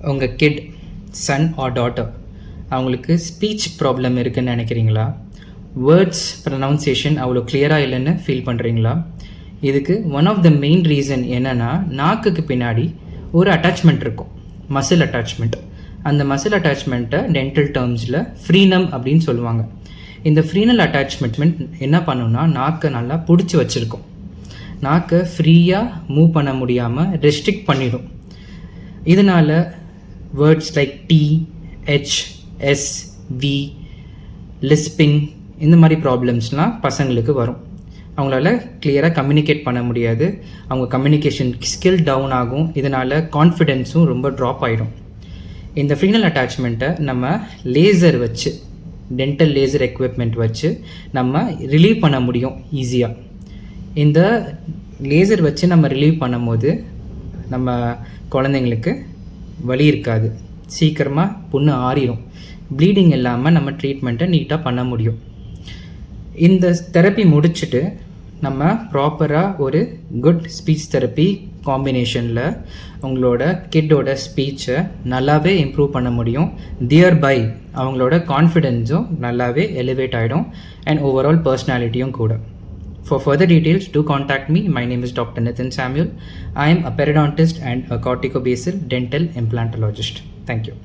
உங்கள் kit Sun R daughter அவங்களுக்கு speech problem இருக்குதுன்னு நினைக்கிறீங்களா? வேர்ட்ஸ் ப்ரனவுன்சியேஷன் அவ்வளோ கிளியராக இல்லைன்னு ஃபீல் பண்ணுறீங்களா? இதுக்கு one of the main reason என்னென்னா, நாக்குக்கு பின்னாடி ஒரு அட்டாச்மெண்ட் இருக்கும், மசில் அட்டாச்மெண்ட். அந்த மசில் அட்டாச்மெண்ட்டை டென்டல் டேர்ம்ஸில் ஃப்ரீனம் அப்படின்னு சொல்லுவாங்க. இந்த ஃப்ரீனல் அட்டாச்மெண்ட் என்ன பண்ணுன்னா, நாக்கை நல்லா பிடிச்சி வச்சுருக்கும். நாக்கை ஃப்ரீயாக மூவ் பண்ண முடியாமல் ரெஸ்ட்ரிக்ட் பண்ணிடும். இதனால் words like T, H, S, V, lisping இந்த மாதிரி ப்ராப்ளம்ஸ்லாம் பசங்களுக்கு வரும். அவங்களால கிளியராக கம்யூனிகேட் பண்ண முடியாது. அவங்க கம்யூனிகேஷன் ஸ்கில் டவுன் ஆகும். இதனால் கான்ஃபிடென்ஸும் ரொம்ப ட்ராப் ஆகிடும். இந்த ஃப்ரீனல் அட்டாச்மெண்ட்டை நம்ம லேசர் வச்சு, டென்டல் லேசர் எக்யூப்மெண்ட் வச்சு நம்ம ரிலீவ் பண்ண முடியும் ஈஸியாக. இந்த லேசர் வச்சு நம்ம ரிலீவ் பண்ணும்போது நம்ம குழந்தைங்களுக்கு வலி இருக்காது, சீக்கிரமாக புண்ணு ஆறிடும், ப்ளீடிங் இல்லாமல் நம்ம ட்ரீட்மெண்ட்டை நீட்டாக பண்ண முடியும். இந்த தெரப்பி முடிச்சுட்டு நம்ம ப்ராப்பராக ஒரு குட் ஸ்பீச் தெரப்பி காம்பினேஷனில் உங்களோட கிட்டோட ஸ்பீச்சை நல்லாவே இம்ப்ரூவ் பண்ண முடியும். தியர்பை அவங்களோட கான்ஃபிடென்ஸும் நல்லாவே எலிவேட் ஆகிடும் அண்ட் ஓவரால் பர்சனாலிட்டியும் கூட. For further details, do contact me. My name is Dr. Nitin Samuel. I am a periodontist and a corticobasal dental implantologist. Thank you.